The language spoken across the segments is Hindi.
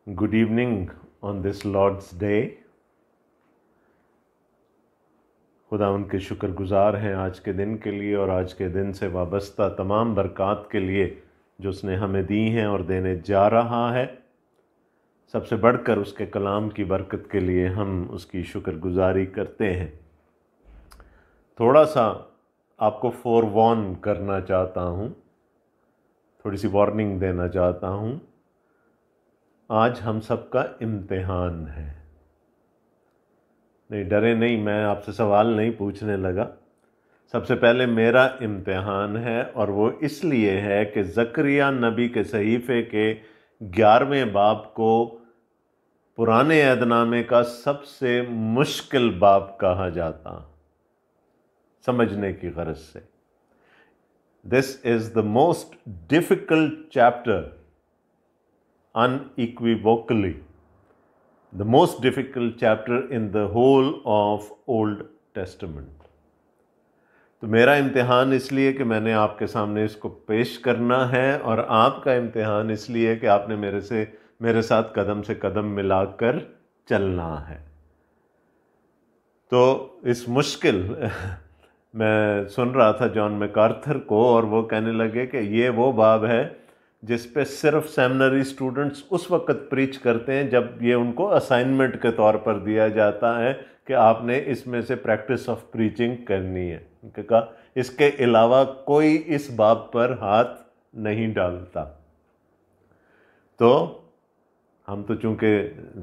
Good evening on this Lord's Day. खुदा उनके शुक्रगुजार हैं आज के दिन के लिए और आज के दिन से वाबस्ता तमाम बरक़ात के लिए जो उसने हमें दी हैं और देने जा रहा है। सबसे बढ़कर उसके कलाम की बरकत के लिए हम उसकी शुक्रगुजारी करते हैं। थोड़ा सा आपको फोरवॉर्न करना चाहता हूँ, थोड़ी सी वार्निंग देना चाहता हूँ। आज हम सबका इम्तिहान है। नहीं, डरे नहीं, मैं आपसे सवाल नहीं पूछने लगा। सबसे पहले मेरा इम्तिहान है और वो इसलिए है कि ज़करिया नबी के सहीफ़े के 11वें बाब को पुराने अहदनामे का सबसे मुश्किल बाब कहा जाता, समझने की गरज से। This is the most difficult chapter unequivocally, the most difficult chapter in the whole of Old Testament. तो मेरा इम्तिहान इसलिए कि मैंने आपके सामने इसको पेश करना है और आपका इम्तिहान इसलिए कि आपने मेरे साथ कदम से कदम मिलाकर चलना है। तो इस मुश्किल मैं सुन रहा था जॉन मैकार्थर को और वो कहने लगे कि ये वो बाब है जिस पे सिर्फ सेमिनरी स्टूडेंट्स उस वक्त प्रीच करते हैं जब ये उनको असाइनमेंट के तौर पर दिया जाता है कि आपने इसमें से प्रैक्टिस ऑफ प्रीचिंग करनी है। कहा इसके अलावा कोई इस बाब पर हाथ नहीं डालता। तो हम तो चूँकि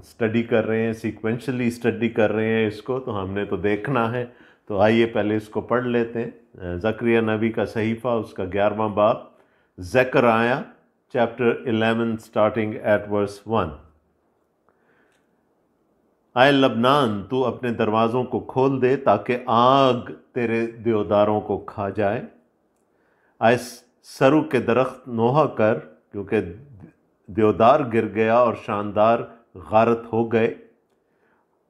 स्टडी कर रहे हैं, सीक्वेंशली स्टडी कर रहे हैं इसको, तो हमने तो देखना है। तो आइए पहले इसको पढ़ लेते हैं। ज़करिया नबी का सहीफ़ा, उसका 11वां बाब, Zakaria Chapter 11 starting at verse 1। आए लबनान, तू अपने दरवाज़ों को खोल दे ताकि आग तेरे देवदारों को खा जाए। आए सरू के दरख्त नोहा कर, क्योंकि देवदार गिर गया और शानदार गारत हो गए।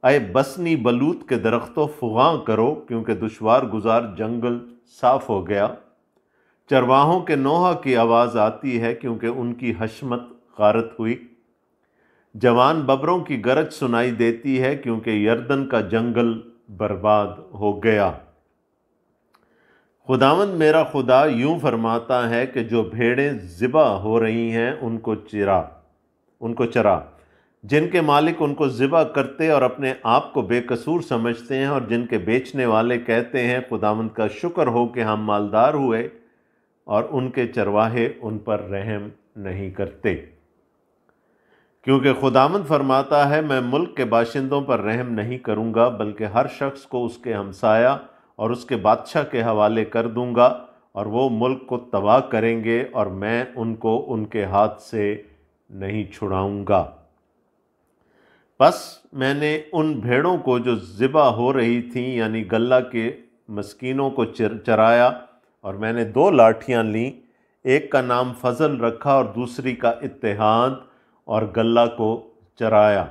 आए बसनी बलूत के दरख्तों फुगां करो, क्योंकि दुश्वार गुजार जंगल साफ हो गया। चरवाहों के नोहा की आवाज़ आती है, क्योंकि उनकी हशमत गारत हुई। जवान बबरों की गरज सुनाई देती है, क्योंकि यर्दन का जंगल बर्बाद हो गया। खुदावंद मेरा खुदा यूं फरमाता है कि जो भेड़ें ज़िबा हो रही हैं उनको चरा। जिनके मालिक उनको ज़िबा करते और अपने आप को बेकसूर समझते हैं और जिनके बेचने वाले कहते हैं खुदावंद का शुक्र हो कि हम मालदार हुए, और उनके चरवाहे उन पर रहम नहीं करते। क्योंकि खुदावंद फरमाता है, मैं मुल्क के बाशिंदों पर रहम नहीं करूँगा, बल्कि हर शख्स को उसके हमसाया और उसके बादशाह के हवाले कर दूँगा, और वो मुल्क को तबाह करेंगे और मैं उनको उनके हाथ से नहीं छुड़ाऊँगा। बस मैंने उन भेड़ों को जो ज़िबा हो रही थीं, यानी गल्ला के मस्कीनों को चराया, और मैंने 2 लाठियाँ लीं, एक का नाम फजल रखा और दूसरी का इत्तेहाद, और गल्ला को चराया।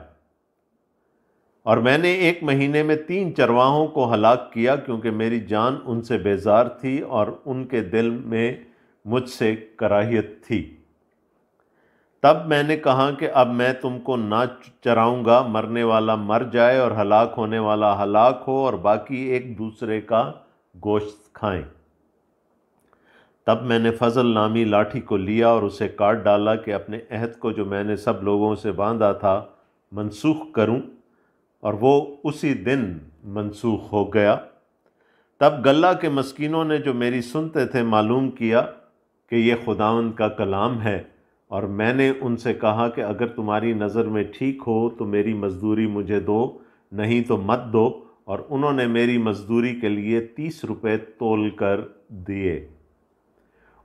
और मैंने 1 महीने में 3 चरवाहों को हलाक किया, क्योंकि मेरी जान उनसे बेजार थी और उनके दिल में मुझसे कराहियत थी। तब मैंने कहा कि अब मैं तुमको ना चराऊँगा, मरने वाला मर जाए और हलाक होने वाला हलाक हो, और बाकी एक दूसरे का गोश्त खाएं। तब मैंने फजल नामी लाठी को लिया और उसे काट डाला कि अपने अहद को जो मैंने सब लोगों से बांधा था मनसूख करूं, और वो उसी दिन मनसूख हो गया। तब गल्ला के मस्कीनों ने जो मेरी सुनते थे मालूम किया कि ये खुदावंद का कलाम है, और मैंने उनसे कहा कि अगर तुम्हारी नज़र में ठीक हो तो मेरी मजदूरी मुझे दो, नहीं तो मत दो। और उन्होंने मेरी मजदूरी के लिए 30 रुपये तोल कर दिए।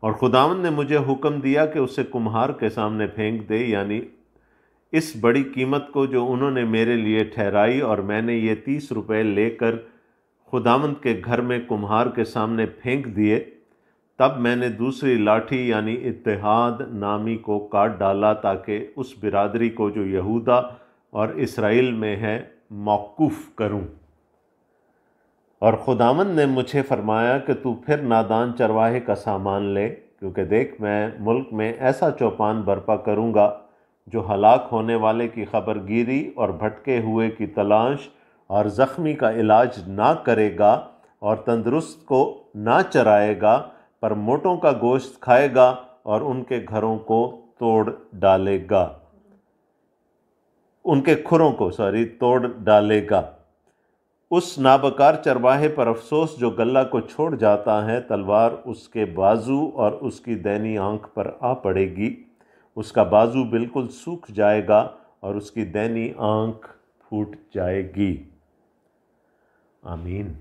और खुदावंद ने मुझे हुक्म दिया कि उसे कुम्हार के सामने फेंक दे, यानी इस बड़ी कीमत को जो उन्होंने मेरे लिए ठहराई। और मैंने ये 30 रुपये लेकर खुदावंद के घर में कुम्हार के सामने फेंक दिए। तब मैंने दूसरी लाठी यानी इत्तेहाद नामी को काट डाला, ताकि उस बिरादरी को जो यहूदा और इसराइल में है मौकूफ़ करूं। और खुदावंद ने मुझे फरमाया कि तू फिर नादान चरवाहे का सामान ले, क्योंकि देख मैं मुल्क में ऐसा चौपान बर्पा करूँगा जो हलाक होने वाले की खबरगिरी और भटके हुए की तलाश और ज़ख्मी का इलाज ना करेगा और तंदुरुस्त को ना चराएगा, पर मोटों का गोश्त खाएगा और उनके घरों को तोड़ डालेगा, उनके खुरों को तोड़ डालेगा। उस नाबकार चरवाहे पर अफसोस जो गल्ला को छोड़ जाता है, तलवार उसके बाजू और उसकी दैनी आंख पर आ पड़ेगी। उसका बाजू बिल्कुल सूख जाएगा और उसकी दैनी आंख फूट जाएगी। आमीन।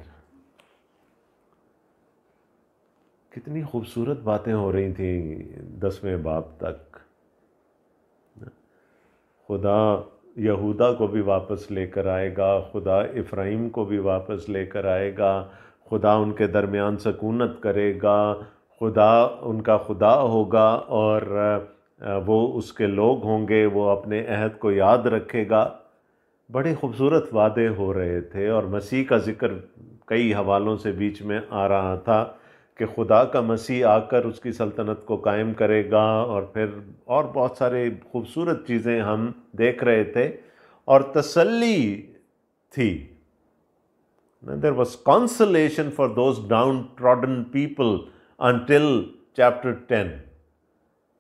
कितनी खूबसूरत बातें हो रही थी 10वें बाब तक। खुदा यहूदा को भी वापस लेकर आएगा, खुदा इफ़्राइम को भी वापस लेकर आएगा, खुदा उनके दरमियान सकूनत करेगा, खुदा उनका खुदा होगा और वो उसके लोग होंगे, वो अपने अहद को याद रखेगा। बड़े खूबसूरत वादे हो रहे थे और मसीह का ज़िक्र कई हवालों से बीच में आ रहा था कि खुदा का मसीह आकर उसकी सल्तनत को कायम करेगा, और फिर और बहुत सारे खूबसूरत चीज़ें हम देख रहे थे और तसल्ली थी। There was consolation for those downtrodden people until chapter 10।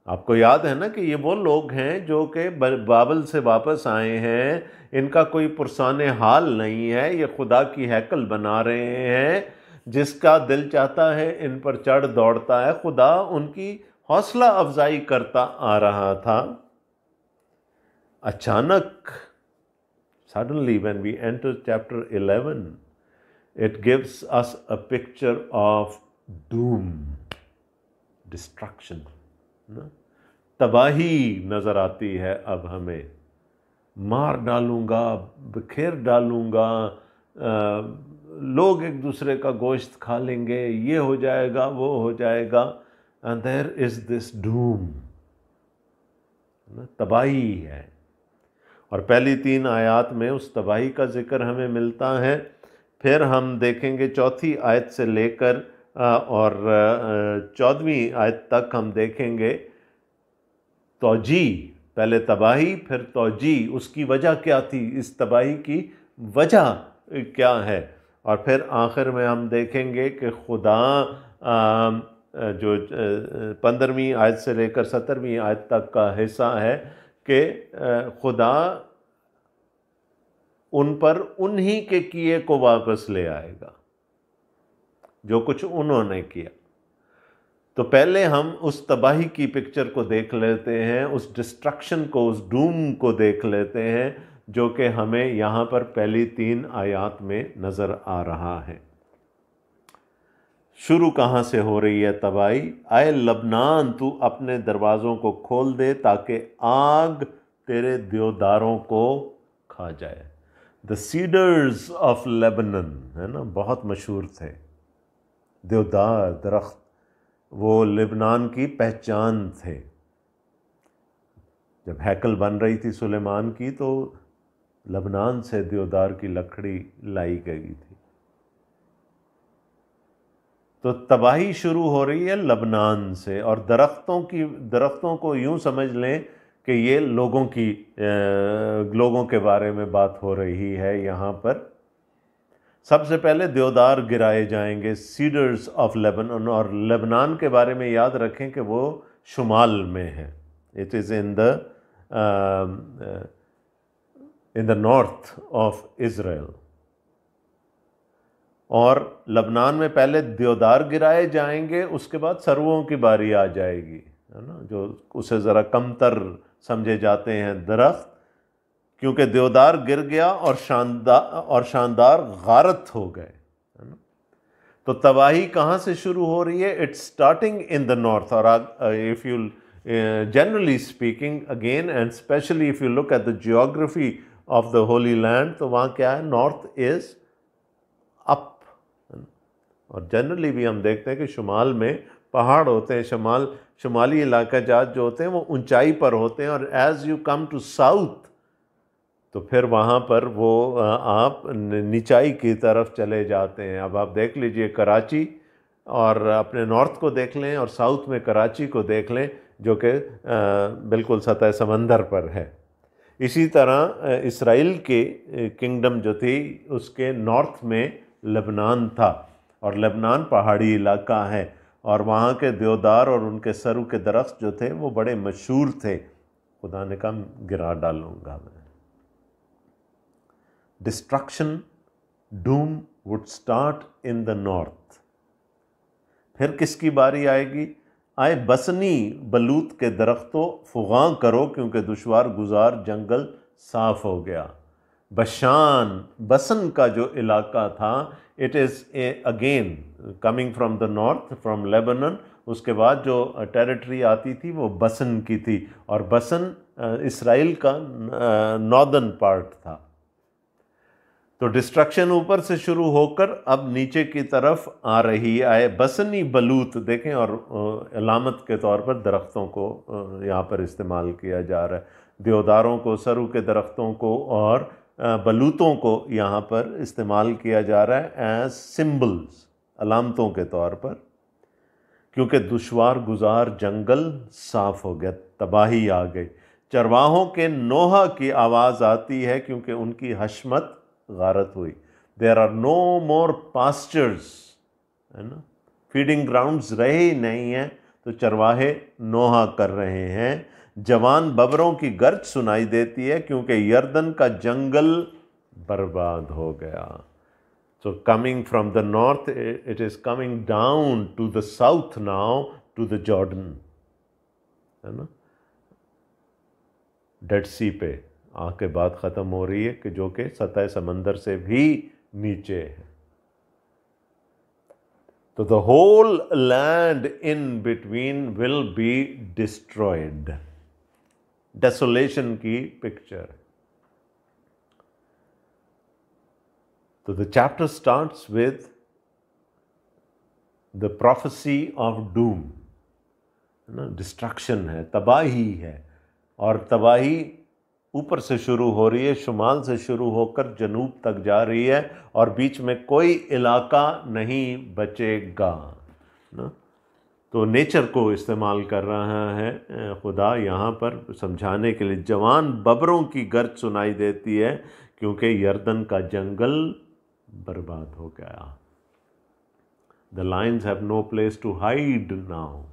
आपको याद है ना कि ये वो लोग हैं जो कि बाबल से वापस आए हैं, इनका कोई पुरसान हाल नहीं है, ये खुदा की हैकल बना रहे हैं, जिसका दिल चाहता है इन पर चढ़ दौड़ता है। खुदा उनकी हौसला अफजाई करता आ रहा था। अचानक suddenly when we enter chapter 11, it gives us a picture of doom, destruction, तबाही नज़र आती है। अब हमें मार डालूंगा, बिखेर डालूंगा, लोग एक दूसरे का गोश्त खा लेंगे, ये हो जाएगा, वो हो जाएगा। And there is this doom, तबाही है। और पहली 3 आयत में उस तबाही का जिक्र हमें मिलता है। फिर हम देखेंगे 4थी आयत से लेकर और 14वीं आयत तक हम देखेंगे तौजी, पहले तबाही फिर तौजी, उसकी वजह क्या थी, इस तबाही की वजह क्या है। और फिर आखिर में हम देखेंगे कि खुदा जो 15वीं आयत से लेकर 17वीं आयत तक का हिस्सा है कि खुदा उन पर उन्हीं के किए को वापस ले आएगा जो कुछ उन्होंने किया। तो पहले हम उस तबाही की पिक्चर को देख लेते हैं, उस डिस्ट्रक्शन को, उस डूम को देख लेते हैं, जो कि हमें यहाँ पर पहली 3 आयत में नज़र आ रहा है। शुरू कहाँ से हो रही है तबाही? आए लबनान, तू अपने दरवाज़ों को खोल दे ताकि आग तेरे देवदारों को खा जाए। द सीडर्स ऑफ लेबनन, है ना, बहुत मशहूर थे। देवदार दरख्त वो लेबनान की पहचान थे। जब हैकल बन रही थी सुलेमान की, तो लेबनान से देवदार की लकड़ी लाई गई थी। तो तबाही शुरू हो रही है लेबनान से, और दरख्तों को यूं समझ लें कि ये लोगों के बारे में बात हो रही है यहाँ पर। सबसे पहले देवदार गिराए जाएंगे, सीडर्स ऑफ लेबनान। और लेबनान के बारे में याद रखें कि वो शुमाल में है। It is in the north of Israel. और लेबनान में पहले देवदार गिराए जाएंगे, उसके बाद सरवों की बारी आ जाएगी, है ना, जो उसे ज़रा कमतर समझे जाते हैं दरख्त, क्योंकि देवदार गिर गया और शानदार गारत हो गए, है ना। तो तबाही कहाँ से शुरू हो रही है? It's starting in the north. और if you generally speaking again and specially if you look at the geography of the holy land, तो वहाँ क्या है? North is up. और जनरली भी हम देखते हैं कि शुमाल में पहाड़ होते हैं, शुमाली इलाका जात जो होते हैं वो ऊंचाई पर होते हैं, और as you come to south तो फिर वहाँ पर वो आप निचाई की तरफ चले जाते हैं। अब आप देख लीजिए कराची, और अपने नॉर्थ को देख लें और साउथ में कराची को देख लें, जो कि बिल्कुल सतह समंदर पर है। इसी तरह इसराइल के किंगडम जो थी उसके नॉर्थ में लेबनान था, और लेबनान पहाड़ी इलाका है, और वहाँ के देवदार और उनके सरू के दरख्त जो थे वो बड़े मशहूर थे। खुदा ने कहा गिरा डालूंगा मैं। Destruction, Doom would start in the north. फिर किसकी बारी आएगी? आए बसनी बलूत के दरख्तों फुगां करो, क्योंकि दुश्वार गुजार जंगल साफ हो गया। बशान, बसन का जो इलाका था, it is again coming from the north, from Lebanon. उसके बाद जो टेरिटरी आती थी वो बसन की थी, और बसन इसराइल का नॉर्दर्न पार्ट था। तो डिस्ट्रक्शन ऊपर से शुरू होकर अब नीचे की तरफ आ रही है। बसनी बलूत देखें, और अलामत के तौर पर दरख्तों को यहाँ पर इस्तेमाल किया जा रहा है। देवदारों को, सरू के दरख्तों को और बलूतों को यहाँ पर इस्तेमाल किया जा रहा है एज सिंबल्स, अलामतों के तौर पर, क्योंकि दुश्वार गुजार जंगल साफ हो गया, तबाही आ गई। चरवाहों के नोहा की आवाज़ आती है क्योंकि उनकी हशमत गारत हुई। There are no more pastures, है ना, फीडिंग ग्राउंड्स रहे ही नहीं हैं, तो चरवाहे नोहा कर रहे हैं। जवान बबरों की गर्ज सुनाई देती है क्योंकि यर्दन का जंगल बर्बाद हो गया। So coming from the north, it is coming down to the south now, to the Jordan, है ना, डेड सी पे आके बात ख़त्म हो रही है, कि जो कि सतह समंदर से भी नीचे है। तो the whole land in between will be destroyed. Desolation की पिक्चर। तो the chapter starts with the prophecy of doom, है ना, डिस्ट्रक्शन है, तबाही है, और तबाही ऊपर से शुरू हो रही है, शुमाल से शुरू होकर जनूब तक जा रही है, और बीच में कोई इलाका नहीं बचेगा ना। तो नेचर को इस्तेमाल कर रहा है खुदा यहाँ पर समझाने के लिए। जवान बबरों की गर्ज सुनाई देती है क्योंकि यर्दन का जंगल बर्बाद हो गया। The lions have no place to hide now.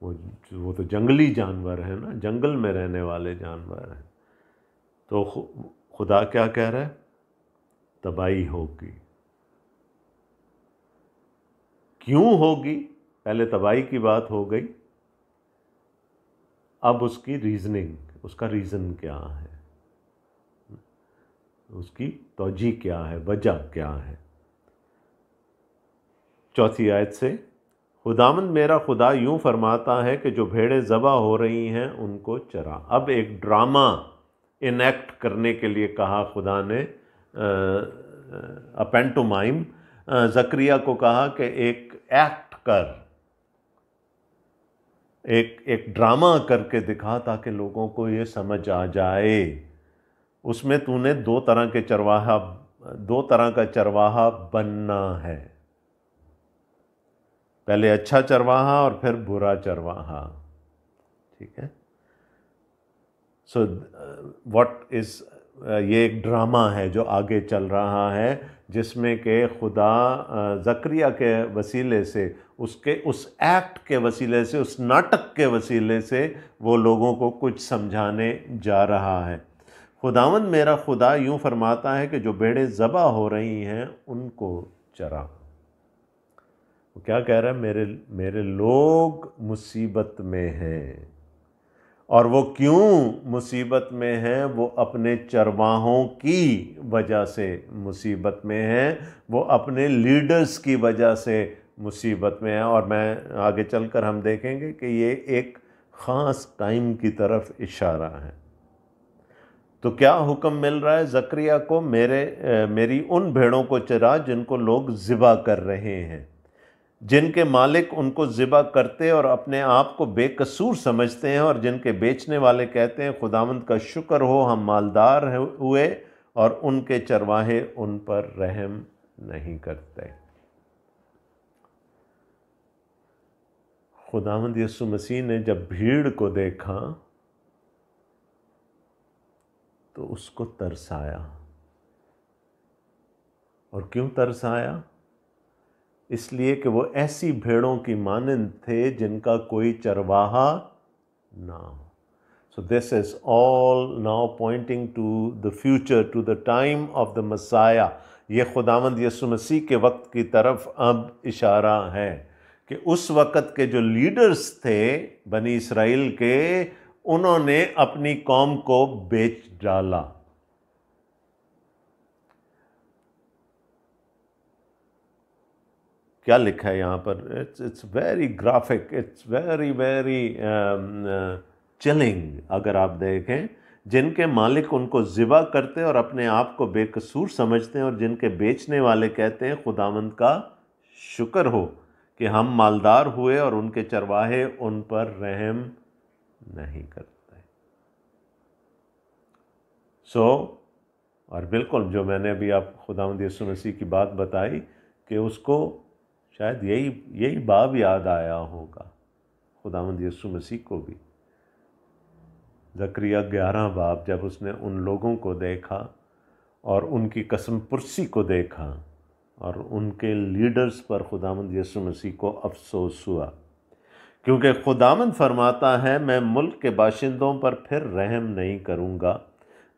वो तो जंगली जानवर है ना, जंगल में रहने वाले जानवर हैं। तो खुदा क्या कह रहा है? तबाही होगी। क्यों होगी? पहले तबाही की बात हो गई, अब उसकी रीजनिंग, उसका रीज़न क्या है, उसकी तौजी क्या है, वजह क्या है। चौथी आयत से, खुदावंद मेरा खुदा यूं फरमाता है कि जो भेड़ें ज़बा हो रही हैं उनको चरा। अब एक ड्रामा इनेक्ट करने के लिए कहा खुदा ने, पेंटोमाइम। ज़करिया को कहा कि एक एक्ट कर, एक ड्रामा करके दिखा ताकि लोगों को ये समझ आ जाए। उसमें तूने दो तरह का चरवाहा बनना है, पहले अच्छा चरवाहा और फिर बुरा चरवाहा। ठीक है। सो व्हाट इज, ये एक ड्रामा है जो आगे चल रहा है, जिसमें कि खुदा ज़करिया के वसीले से, उसके उस एक्ट के वसीले से, उस नाटक के वसीले से वो लोगों को कुछ समझाने जा रहा है। खुदावंद मेरा खुदा यूं फरमाता है कि जो भेड़ें ज़बा हो रही हैं उनको चरा। वो क्या कह रहा है? मेरे लोग मुसीबत में हैं। और वो क्यों मुसीबत में हैं? वो अपने चरवाहों की वजह से मुसीबत में हैं, वो अपने लीडर्स की वजह से मुसीबत में हैं। और मैं आगे चलकर हम देखेंगे कि ये एक ख़ास टाइम की तरफ इशारा है। तो क्या हुक्म मिल रहा है ज़करिया को? मेरी उन भेड़ों को चरा जिनको लोग ज़िबा कर रहे हैं, जिनके मालिक उनको ज़िबा करते और अपने आप को बेकसूर समझते हैं, और जिनके बेचने वाले कहते हैं खुदावंद का शुक्र हो हम मालदार हुए, और उनके चरवाहे उन पर रहम नहीं करते। खुदावंद यीशु मसीह ने जब भीड़ को देखा तो उसको तरस आया। और क्यों तरस आया? इसलिए कि वो ऐसी भेड़ों की मानंद थे जिनका कोई चरवाहा ना हो। So this is all now pointing to the future, to the time of the Messiah. ये खुदावंद यीशु मसीह के वक्त की तरफ अब इशारा है कि उस वक्त के जो लीडर्स थे बनी इसराइल के, उन्होंने अपनी कौम को बेच डाला। क्या लिखा है यहाँ पर? It's very graphic, it's very very chilling. अगर आप देखें, जिनके मालिक उनको ज़िबा करते और अपने आप को बेकसूर समझते हैं, और जिनके बेचने वाले कहते हैं खुदावंद का शुक्र हो कि हम मालदार हुए, और उनके चरवाहे उन पर रहम नहीं करते। और बिल्कुल जो मैंने अभी आप खुदावंद यीशु मसीह की बात बताई कि उसको शायद यही बाब याद आया होगा खुदावंद यीशु मसीह को भी। ज़करिया 11 बाब, जब उसने उन लोगों को देखा और उनकी कसम पुरसी को देखा और उनके लीडर्स पर खुदावंद यीशु मसीह को अफसोस हुआ, क्योंकि खुदावंद फरमाता है, मैं मुल्क के बाशिंदों पर फिर रहम नहीं करूँगा,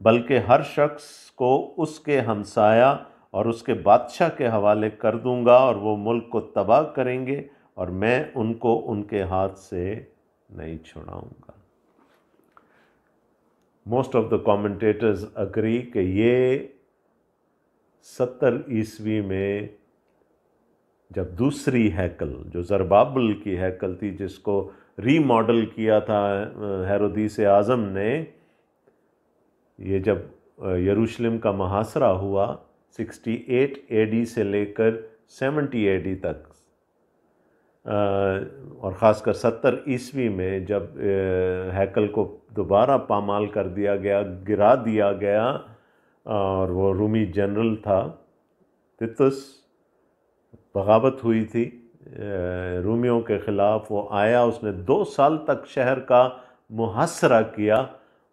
बल्कि हर शख्स को उसके हमसाया और उसके बादशाह के हवाले कर दूंगा, और वो मुल्क को तबाह करेंगे और मैं उनको उनके हाथ से नहीं छुड़ाऊंगा। Most of the commentators agree कि ये 70 ईस्वी में जब दूसरी हैकल, जो ज़रबाबिल की हैकल थी, जिसको रीमॉडल किया था हेरोदीस आज़म ने, ये जब यरूशलेम का मुहासरा हुआ 68 AD से लेकर 70 AD तक, और ख़ासकर 70 ईस्वी में जब हैकल को दोबारा पामाल कर दिया गया, गिरा दिया गया, और वो रूमी जनरल था तितुस, बगावत हुई थी रूमियों के ख़िलाफ़, वो आया, उसने 2 साल तक शहर का मुहासरा किया,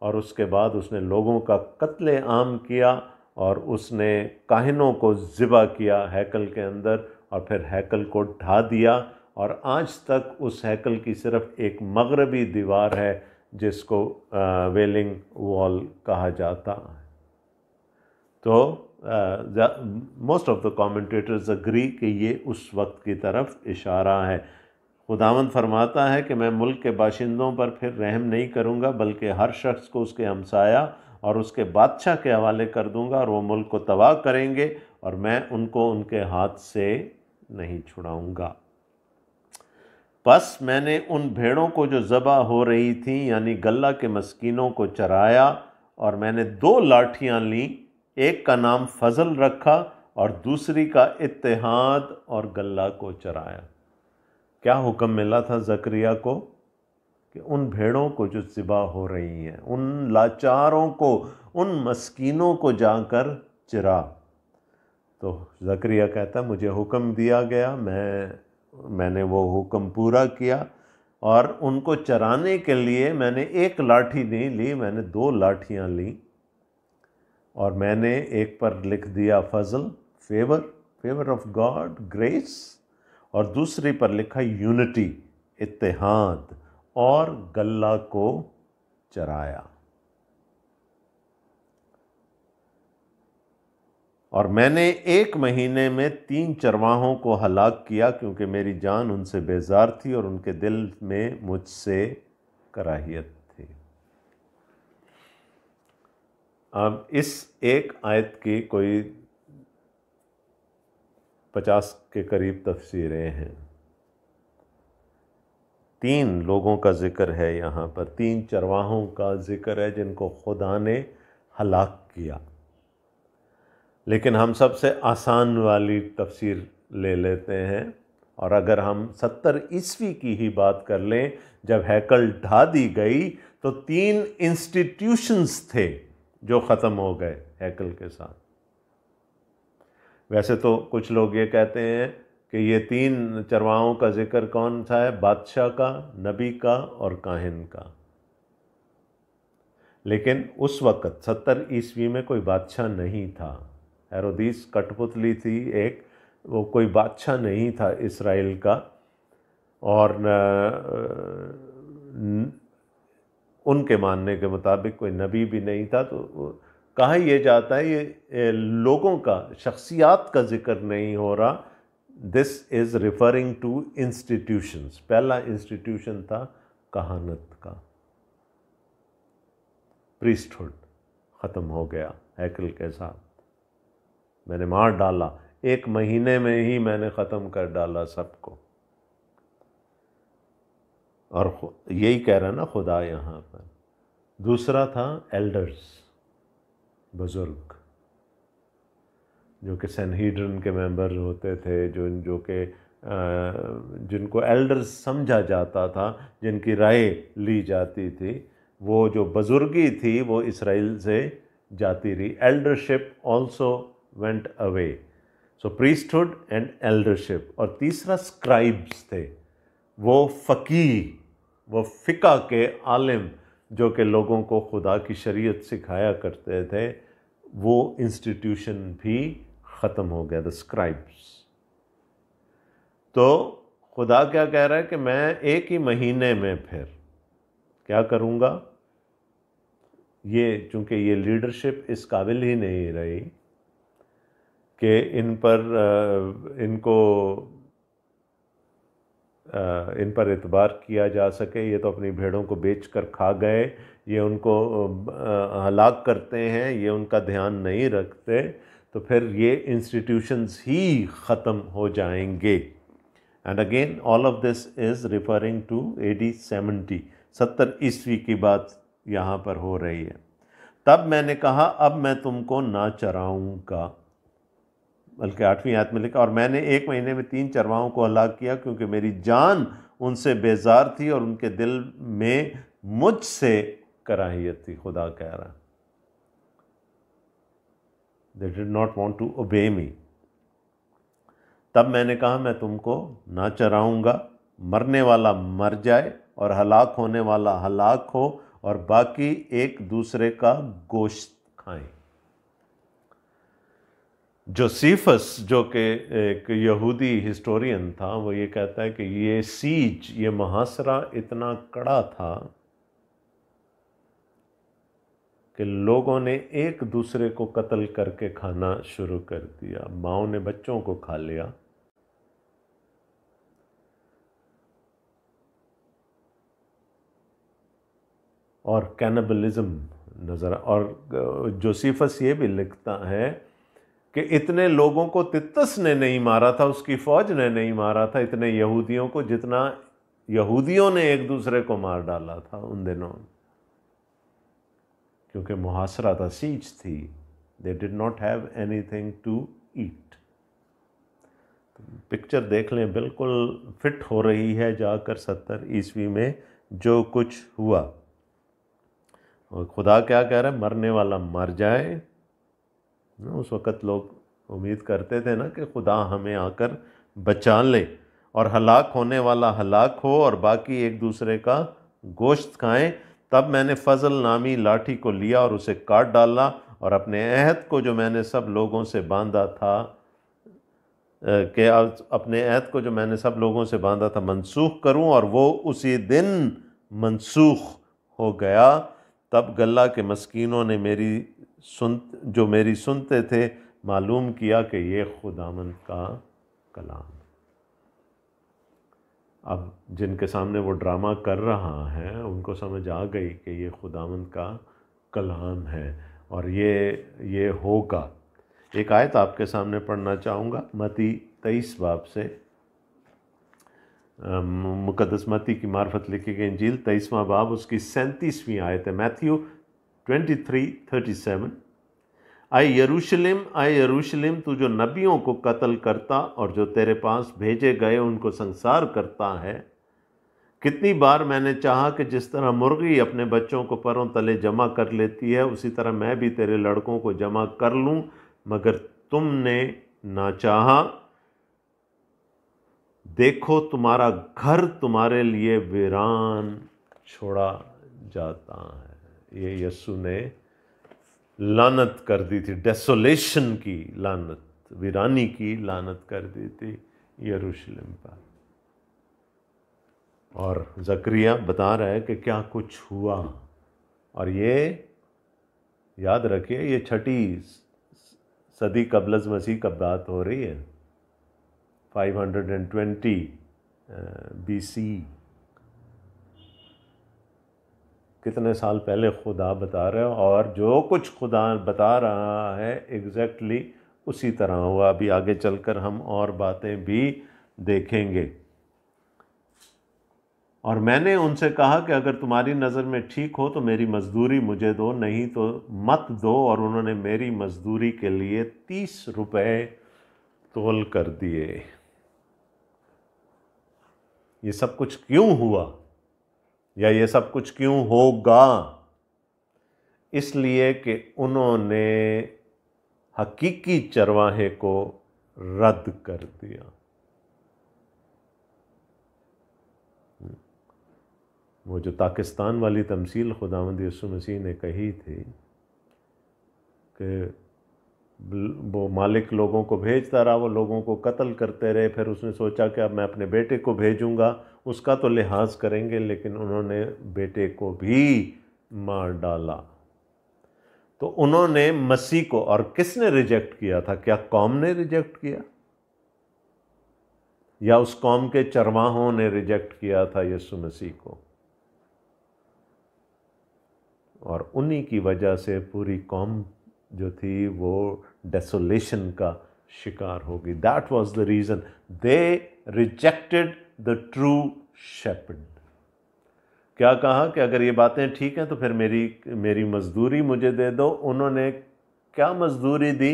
और उसके बाद उसने लोगों का कत्ले आम किया, और उसने काहिनों को ज़िबा किया हैकल के अंदर, और फिर हैकल को ढा दिया, और आज तक उस हैकल की सिर्फ एक मगरबी दीवार है जिसको वेलिंग वॉल कहा जाता है। तो most of the commentators agree कि ये उस वक्त की तरफ इशारा है। खुदावंद फरमाता है कि मैं मुल्क के बाशिंदों पर फिर रहम नहीं करूँगा, बल्कि हर शख्स को उसके हमसाया और उसके बादशाह के हवाले कर दूँगा, और वो मुल्क को तबाह करेंगे और मैं उनको उनके हाथ से नहीं छुड़ाऊँगा। बस मैंने उन भेड़ों को जो ज़बा हो रही थीं, यानी गल्ला के मस्कीनों को चराया, और मैंने 2 लाठियाँ लीं, एक का नाम फजल रखा और दूसरी का इत्तेहाद, और गल्ला को चराया। क्या हुक्म मिला था ज़करिया को? कि उन भेड़ों को जो ज़िबा हो रही हैं, उन लाचारों को, उन मस्कीनों को जाकर चरा। तो ज़करिया कहता, मुझे हुक्म दिया गया, मैंने वो हुक्म पूरा किया, और उनको चराने के लिए मैंने 1 लाठी नहीं ली, मैंने 2 लाठियाँ ली, और मैंने एक पर लिख दिया फजल, फेवर ऑफ गॉड, ग्रेस, और दूसरी पर लिखा यूनिटी, इत्तेहाद, और गल्ला को चराया। और मैंने 1 महीने में 3 चरवाहों को हलाक किया, क्योंकि मेरी जान उनसे बेजार थी और उनके दिल में मुझसे कराहियत थी। अब इस एक आयत की कोई 50 के करीब तफसीरें हैं। 3 लोगों का जिक्र है यहाँ पर, 3 चरवाहों का जिक्र है जिनको खुदा ने हलाक किया। लेकिन हम सबसे आसान वाली तफसीर ले लेते हैं, और अगर हम 70 ईस्वी की ही बात कर लें, जब हैकल ढा दी गई, तो 3 इंस्टीट्यूशंस थे जो ख़त्म हो गए हैकल के साथ। वैसे तो कुछ लोग ये कहते हैं कि ये तीन चरवाहों का जिक्र कौन सा है? बादशाह का, नबी का और काहिन का। लेकिन उस वक़्त 70 ईस्वी में कोई बादशाह नहीं था। हेरोदीस कठपुतली थी एक, वो कोई बादशाह नहीं था इसराइल का, और उनके मानने के मुताबिक कोई नबी भी नहीं था। तो कहा यह जाता है ये लोगों का, शख्सियात का जिक्र नहीं हो रहा। This is referring to institutions. पहला इंस्टीट्यूशन था कहानत का, प्रीस्टहुड ख़त्म हो गया हैकल के साथ। मैंने मार डाला, 1 महीने में ही मैंने ख़त्म कर डाला सबको। और यही कह रहा ना खुदा यहाँ पर। दूसरा था एल्डर्स, बुज़ुर्ग, जो कि सैनहीड्रिन के मेंबर होते थे, जिनको एल्डर्स समझा जाता था, जिनकी राय ली जाती थी। वो जो बुजुर्गी थी वो इसराइल से जाती रही। Eldership also went away. So priesthood and eldership. और तीसरा स्क्राइब्स थे, वो फ़कीह, वो फ़िक़ा के आलिम, जो कि लोगों को खुदा की शरीयत सिखाया करते थे। वो इंस्टीट्यूशन भी ख़त्म हो गया, द स्क्राइब्स। तो खुदा क्या कह रहा है कि मैं 1 ही महीने में फिर क्या करूँगा? ये चूँकि ये लीडरशिप इस काबिल ही नहीं रही कि इन पर एतबार किया जा सके। ये तो अपनी भेड़ों को बेच कर खा गए, ये उनको हलाक करते हैं, ये उनका ध्यान नहीं रखते। तो फिर ये इंस्टीट्यूशंस ही ख़त्म हो जाएंगे। And again all of this is referring to AD 70 ईस्वी की बात यहाँ पर हो रही है। तब मैंने कहा अब मैं तुमको ना चराऊँगा, बल्कि 8वीं आयत में लिखा, और मैंने 1 महीने में 3 चरवाहों को हलाक किया, क्योंकि मेरी जान उनसे बेजार थी और उनके दिल में मुझसे कराहियत थी। खुदा कह रहा, They did not want to obey me। तब मैंने कहा मैं तुमको ना चराऊँगा, मरने वाला मर जाए और हलाक होने वाला हलाक हो, और बाकी एक दूसरे का गोश्त खाएं। जोसेफस, जो कि एक यहूदी हिस्टोरियन था, वो ये कहता है कि ये सीज, ये मुहासरा इतना कड़ा था कि लोगों ने एक दूसरे को कत्ल करके खाना शुरू कर दिया। माँओं ने बच्चों को खा लिया। और कैनिबलिज्म नज़र। और जोसेफस ये भी लिखता है कि इतने लोगों को तितस ने नहीं मारा था, उसकी फ़ौज ने नहीं मारा था इतने यहूदियों को, जितना यहूदियों ने एक दूसरे को मार डाला था उन दिनों, क्योंकि मुहासरा था, सीज थी। They did not have anything to eat. Picture देख लें, बिल्कुल फिट हो रही है जाकर 70 ईस्वी में जो कुछ हुआ। और खुदा क्या कह रहा है? मरने वाला मर जाए। उस वक़्त लोग उम्मीद करते थे ना कि खुदा हमें आकर बचा ले, और हलाक होने वाला हलाक हो, और बाकी एक दूसरे का गोश्त खाएं। तब मैंने फजल नामी लाठी को लिया और उसे काट डाला, और अपने अहद को जो मैंने सब लोगों से बांधा था अपने अहद को जो मैंने सब लोगों से बांधा था मनसूख करूं, और वो उसी दिन मनसूख हो गया। तब गल्ला के मस्कीनों ने मेरी सुनते थे मालूम किया कि ये खुदामंद का कलाम। अब जिनके सामने वो ड्रामा कर रहा है उनको समझ आ गई कि ये खुदामंद का कलाम है और ये होगा। एक आयत आपके सामने पढ़ना चाहूँगा, मत्ती 23 बाब से, मुकद्दस मत्ती की मार्फत लिखी गई इंजील 23वां बाब, उसकी 37वीं आयत है। मैथ्यू 23:37। आए यरूशलेम, तू जो नबियों को कत्ल करता और जो तेरे पास भेजे गए उनको संसार करता है। कितनी बार मैंने चाहा कि जिस तरह मुर्गी अपने बच्चों को परों तले जमा कर लेती है, उसी तरह मैं भी तेरे लड़कों को जमा कर लूं, मगर तुमने ना चाहा। देखो तुम्हारा घर तुम्हारे लिए वीरान छोड़ा जाता है। ये यीशु ने लानत कर दी थी, डेसोलेशन की लानत, वीरानी की लानत कर दी थी यरूशलेम पर। और ज़करिया बता रहा है कि क्या कुछ हुआ। और ये याद रखिए, ये छठी सदी कबल मसीह का बात हो रही है, 520 BC। कितने साल पहले खुदा बता रहे हो, और जो कुछ खुदा बता रहा है एग्जैक्टली उसी तरह हुआ। अभी आगे चलकर हम और बातें भी देखेंगे। और मैंने उनसे कहा कि अगर तुम्हारी नज़र में ठीक हो तो मेरी मजदूरी मुझे दो, नहीं तो मत दो। और उन्होंने मेरी मजदूरी के लिए 30 रुपये तोल कर दिए। ये सब कुछ क्यों हुआ, या ये सब कुछ क्यों होगा? इसलिए कि उन्होंने हकीकी चरवाहे को रद्द कर दिया। वो जो पाकिस्तान वाली तमसील खुदावंद यीशु मसीह ने कही थी कि वो मालिक लोगों को भेजता रहा, वो लोगों को कत्ल करते रहे, फिर उसने सोचा कि अब मैं अपने बेटे को भेजूंगा, उसका तो लिहाज करेंगे, लेकिन उन्होंने बेटे को भी मार डाला। तो उन्होंने मसीह को, और किसने रिजेक्ट किया था? क्या कौम ने रिजेक्ट किया, या उस कौम के चरवाहों ने रिजेक्ट किया था यीशु मसीह को? और उन्हीं की वजह से पूरी कौम जो थी वो डेसोलेशन का शिकार होगी। That was the reason they rejected the true shepherd. क्या कहा कि अगर ये बातें ठीक हैं तो फिर मेरी मजदूरी मुझे दे दो। उन्होंने क्या मजदूरी दी?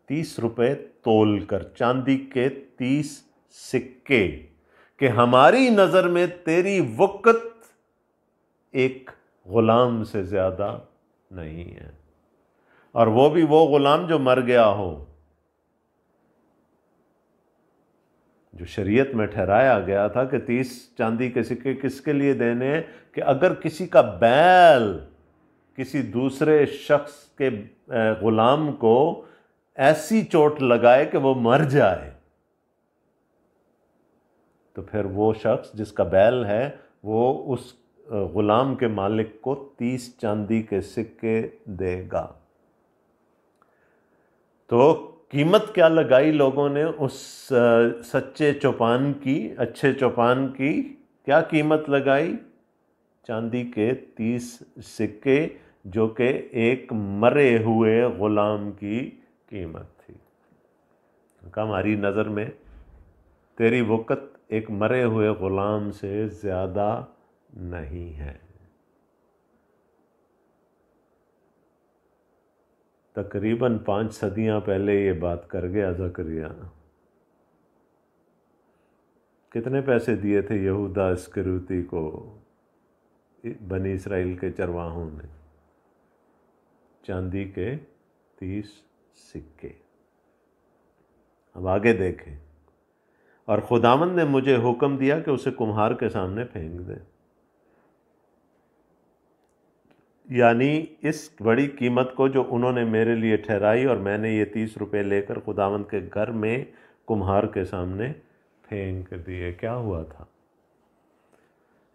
30 रुपये तोल कर, चांदी के 30 सिक्के, कि हमारी नज़र में तेरी वक़्त एक गुलाम से ज़्यादा नहीं है, और वो भी वो गुलाम जो मर गया हो। जो शरीयत में ठहराया गया था कि 30 चांदी के सिक्के किसके लिए देने हैं? कि अगर किसी का बैल किसी दूसरे शख्स के गुलाम को ऐसी चोट लगाए कि वो मर जाए, तो फिर वो शख्स जिसका बैल है वो उस गुलाम के मालिक को 30 चांदी के सिक्के देगा। तो कीमत क्या लगाई लोगों ने उस सच्चे चौपान की, अच्छे चौपान की? क्या कीमत लगाई? चांदी के 30 सिक्के, जो कि एक मरे हुए गुलाम की कीमत थी। हमारी नज़र में तेरी वक़्त एक मरे हुए गुलाम से ज़्यादा नहीं है। तकरीबन 5 सदियां पहले ये बात कर गया ज़करिया। कितने पैसे दिए थे यहूदा इस्करियोती को बनी इसराइल के चरवाहों ने? चांदी के 30 सिक्के। अब आगे देखें। और खुदावंद ने मुझे हुक्म दिया कि उसे कुम्हार के सामने फेंक दे। यानी इस बड़ी कीमत को जो उन्होंने मेरे लिए ठहराई, और मैंने ये 30 रुपये लेकर खुदावंद के घर में कुम्हार के सामने फेंक दिए। क्या हुआ था?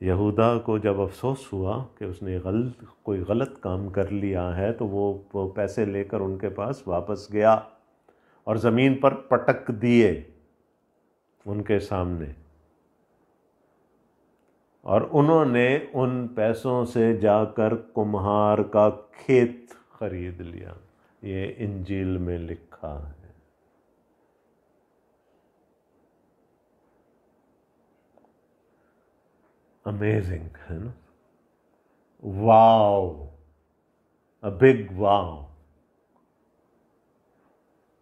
यहूदा को जब अफसोस हुआ कि उसने कोई गलत काम कर लिया है, तो वो पैसे लेकर उनके पास वापस गया और ज़मीन पर पटक दिए उनके सामने, और उन्होंने उन पैसों से जाकर कुम्हार का खेत खरीद लिया। ये इंजील में लिखा है। अमेजिंग है ना? Wow, a big wow.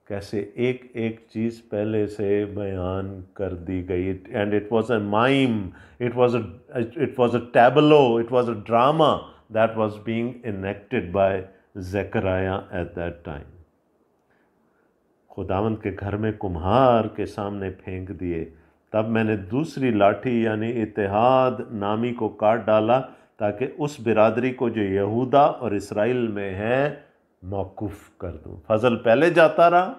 कैसे एक एक चीज़ पहले से बयान कर दी गई। And it was a mime, it was a Tableau, it was a drama that was being enacted bye Zakaria at that time. खुदावंद के घर में कुम्हार के सामने फेंक दिए। तब मैंने दूसरी लाठी यानी इत्तेहाद नामी को काट डाला, ताकि उस बिरादरी को जो यहूदा और इसराइल में है मौकूफ़ कर दूं। फजल पहले जाता रहा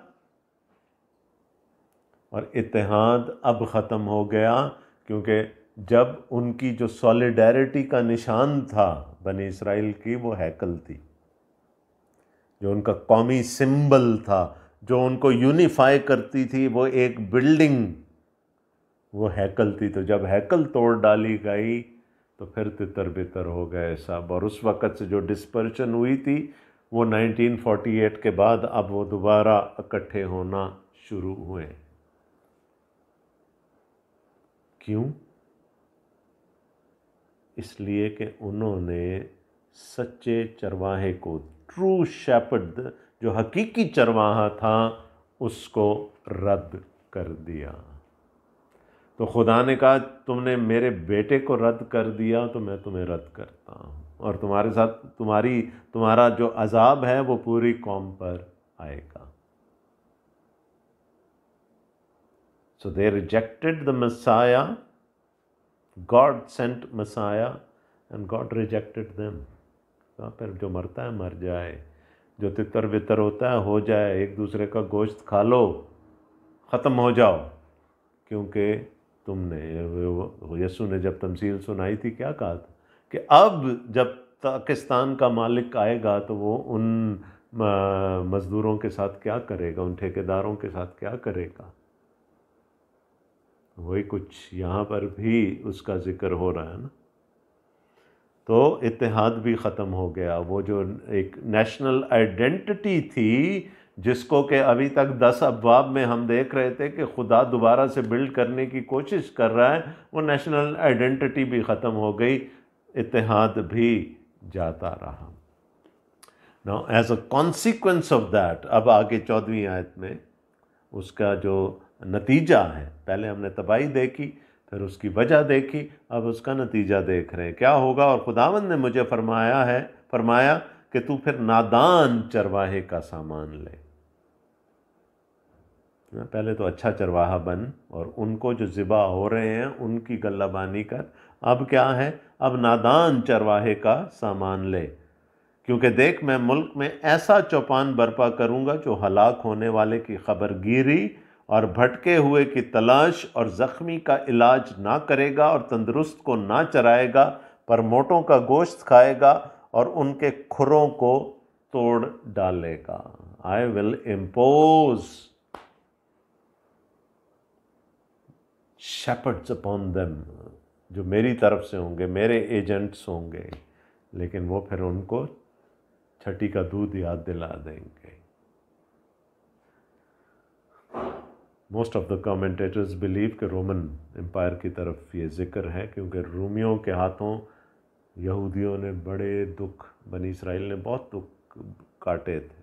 और इत्तेहाद अब ख़त्म हो गया, क्योंकि जब उनकी जो सॉलिडेरिटी का निशान था बनी इसराइल की, वो हैकल थी, जो उनका कौमी सिंबल था, जो उनको यूनिफाई करती थी, वो एक बिल्डिंग, वो हैकल थी। तो जब हैकल तोड़ डाली गई तो फिर तितर बितर हो गए सब। और उस वक़्त से जो डिस्पर्शन हुई थी वो 1948 के बाद अब वो दोबारा इकट्ठे होना शुरू हुए। क्यों? इसलिए कि उन्होंने सच्चे चरवाहे को, ट्रू शेपर्ड, जो हकीकी चरवाहा था, उसको रद्द कर दिया। तो खुदा ने कहा तुमने मेरे बेटे को रद्द कर दिया तो मैं तुम्हें रद्द करता हूँ, और तुम्हारे साथ तुम्हारा जो अजाब है वो पूरी कौम पर आएगा। So they rejected the Messiah, God sent Messiah and God rejected them. फिर जो मरता है मर जाए, जो तितर बितर होता है हो जाए, एक दूसरे का गोश्त खा लो, ख़त्म हो जाओ। क्योंकि तुमने, यसू ने जब तमसील सुनाई थी क्या कहा था कि अब जब पाकिस्तान का मालिक आएगा तो वो उन मज़दूरों के साथ क्या करेगा, उन ठेकेदारों के साथ क्या करेगा। वही कुछ यहाँ पर भी उसका ज़िक्र हो रहा है ना। तो इत्तेहाद भी ख़त्म हो गया। वो जो एक नेशनल आइडेंटिटी थी, जिसको कि अभी तक 10 अब्वाब में हम देख रहे थे कि खुदा दोबारा से बिल्ड करने की कोशिश कर रहा है, वो नेशनल आइडेंटिटी भी ख़त्म हो गई, इत्तेहाद भी जाता रहा। Now as a consequence of that, अब आगे 14वीं आयत में उसका जो नतीजा है, पहले हमने तबाही देखी, फिर उसकी वजह देखी, अब उसका नतीजा देख रहे हैं क्या होगा। और खुदावंद ने मुझे फरमाया कि तू फिर नादान चरवाहे का सामान ले। पहले तो अच्छा चरवाहा बन और उनको जो ज़िबा हो रहे हैं उनकी गल्लाबानी कर। अब क्या है? अब नादान चरवाहे का सामान ले, क्योंकि देख मैं मुल्क में ऐसा चौपान बर्पा करूँगा जो हलाक होने वाले की खबरगिरी और भटके हुए की तलाश और ज़ख्मी का इलाज ना करेगा और तंदुरुस्त को ना चराएगा, पर मोटों का गोश्त खाएगा और उनके खुरों को तोड़ डालेगा। I will impose shepherds upon them, जो मेरी तरफ से होंगे, मेरे एजेंट्स होंगे, लेकिन वो फिर उनको छठी का दूध याद दिला देंगे। Most of the commentators believe कि रोमन एम्पायर की तरफ ये जिक्र है, क्योंकि रोमियों के हाथों यहूदियों ने बड़े दुख, बनी इसराइल ने बहुत दुख काटे थे।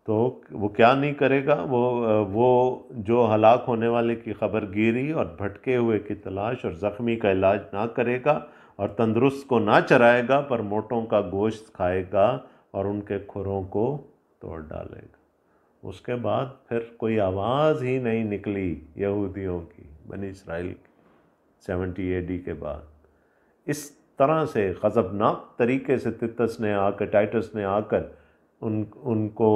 तो वो क्या नहीं करेगा, वो जो हलाक होने वाले की खबरगिरी और भटके हुए की तलाश और ज़ख्मी का इलाज ना करेगा और तंदुरुस्त को ना चराएगा, पर मोटों का गोश्त खाएगा और उनके खुरों को तोड़ डालेगा। उसके बाद फिर कोई आवाज़ ही नहीं निकली यहूदियों की, बनी इसराइल की 70 AD के बाद। इस तरह से ग़ज़बनाक तरीके से टाइटस ने आकर उनको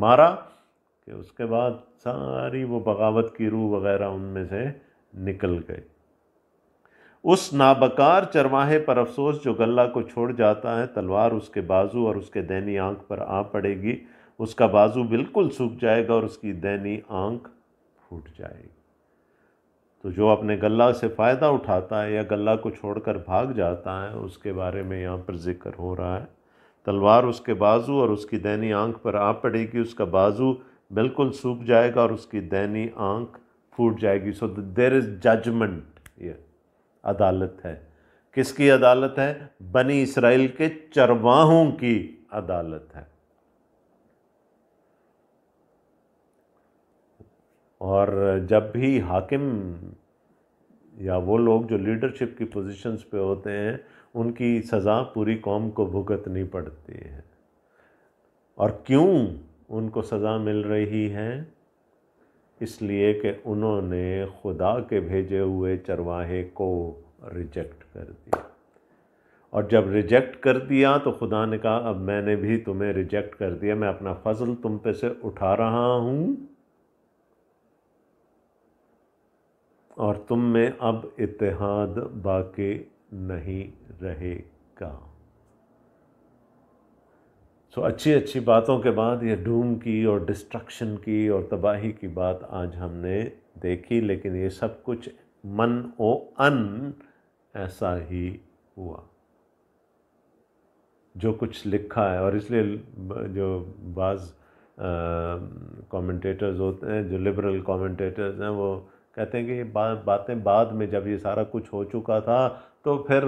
मारा कि उसके बाद सारी वो बगावत की रूह वग़ैरह उनमें से निकल गई। उस नाबकार चरवाहे पर अफसोस जो गल्ला को छोड़ जाता है, तलवार उसके बाजू और उसके दैनी आँख पर आ पड़ेगी। उसका बाजू बिल्कुल सूख जाएगा और उसकी दैनी आँख फूट जाएगी। तो जो अपने गल्ला से फ़ायदा उठाता है या गल्ला को छोड़कर भाग जाता है, उसके बारे में यहाँ पर जिक्र हो रहा है। तलवार उसके बाजू और उसकी दैनी आँख पर आ पड़ेगी, उसका बाजू बिल्कुल सूख जाएगा और उसकी दैनी आँख फूट जाएगी। सो देयर इज़ जजमेंट, ये अदालत है। किसकी अदालत है? बनी इसराइल के चरवाहों की अदालत है। और जब भी हाकिम या वो लोग जो लीडरशिप की पोजीशंस पे होते हैं, उनकी सज़ा पूरी कौम को भुगतनी पड़ती है। और क्यों उनको सज़ा मिल रही है? इसलिए कि उन्होंने खुदा के भेजे हुए चरवाहे को रिजेक्ट कर दिया। और जब रिजेक्ट कर दिया तो खुदा ने कहा अब मैंने भी तुम्हें रिजेक्ट कर दिया, मैं अपना फजल तुम पे से उठा रहा हूँ और तुम में अब इत्तेहाद बाकी नहीं रहेगा। सो अच्छी अच्छी बातों के बाद ये डूम की और डिस्ट्रक्शन की और तबाही की बात आज हमने देखी, लेकिन ये सब कुछ मन ओ अन ऐसा ही हुआ जो कुछ लिखा है। और इसलिए जो बाज़ कमेंटेटर्स होते हैं, जो लिबरल कमेंटेटर्स हैं, वो कहते हैं कि ये बातें बाद में जब ये सारा कुछ हो चुका था तो फिर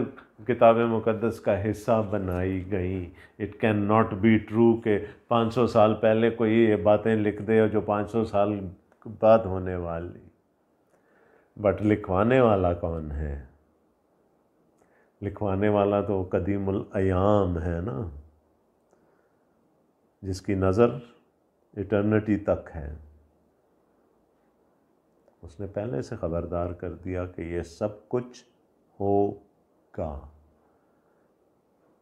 किताब मुक़द्दस का हिस्सा बनाई गई। It can not be true कि 500 साल पहले कोई ये बातें लिख दे और जो 500 साल बाद होने वाली। बट लिखवाने वाला कौन है? लिखवाने वाला तो कदीमुल अयाम है ना, जिसकी नज़र इटर्निटी तक है। उसने पहले से ख़बरदार कर दिया कि ये सब कुछ होगा।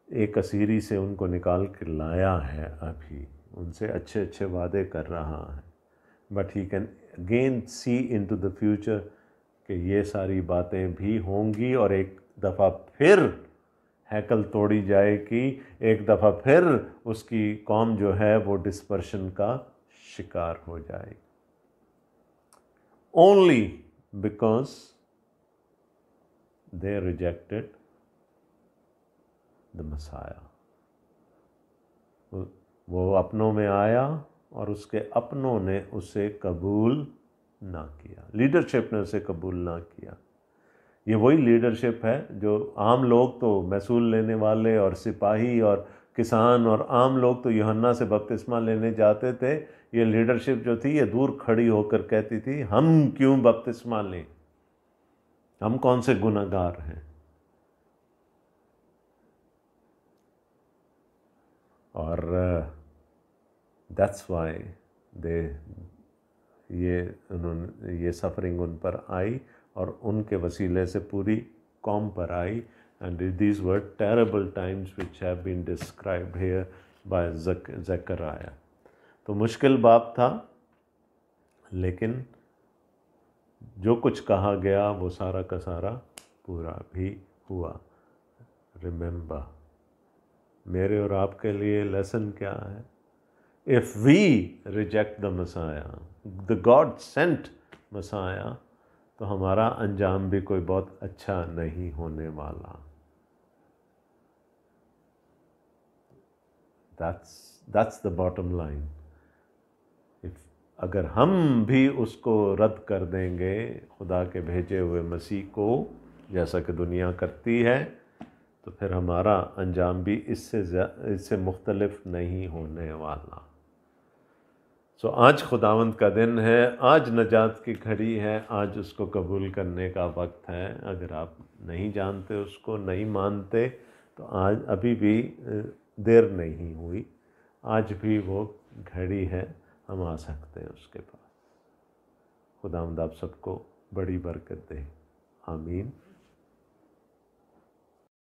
एक असीरी से उनको निकाल कर लाया है, अभी उनसे अच्छे अच्छे वादे कर रहा है, but he can again see into the future कि ये सारी बातें भी होंगी और एक दफ़ा फिर हैकल तोड़ी जाएगी, एक दफ़ा फिर उसकी कौम जो है वो डिस्पर्शन का शिकार हो जाएगी, only because they rejected the messiah. वो अपनों में आया और उसके अपनों ने उसे कबूल ना किया, लीडरशिप ने उसे कबूल ना किया। ये वही लीडरशिप है जो आम लोग तो महसूल लेने वाले और सिपाही और किसान और आम लोग तो यूहन्ना से बपतिस्मा लेने जाते थे। ये लीडरशिप जो थी ये दूर खड़ी होकर कहती थी हम क्यों बपतिस्मा लें, हम कौन से गुनहगार हैं। और दैट्स वाई ये सफ़रिंग उन पर आई और उनके वसीले से पूरी कौम पर आई। And these were terrible times which have been described here by Zechariah. तो मुश्किल बात था, लेकिन जो कुछ कहा गया वो सारा का सारा पूरा भी हुआ। रिमेंबर, मेरे और आपके लिए लेसन क्या है? If we reject the messiah, the God sent messiah, तो हमारा अंजाम भी कोई बहुत अच्छा नहीं होने वाला। That's the bottom line. अगर हम भी उसको रद्द कर देंगे, खुदा के भेजे हुए मसीह को, जैसा कि दुनिया करती है, तो फिर हमारा अंजाम भी इससे मुख्तलिफ नहीं होने वाला। सो आज खुदावंद का दिन है, आज नजात की घड़ी है, आज उसको कबूल करने का वक्त है। अगर आप नहीं जानते, उसको नहीं मानते, तो आज अभी भी देर नहीं हुई, आज भी वो घड़ी है, हम आ सकते हैं उसके पास। खुदावंद आप सबको बड़ी बरकत दे। आमीन।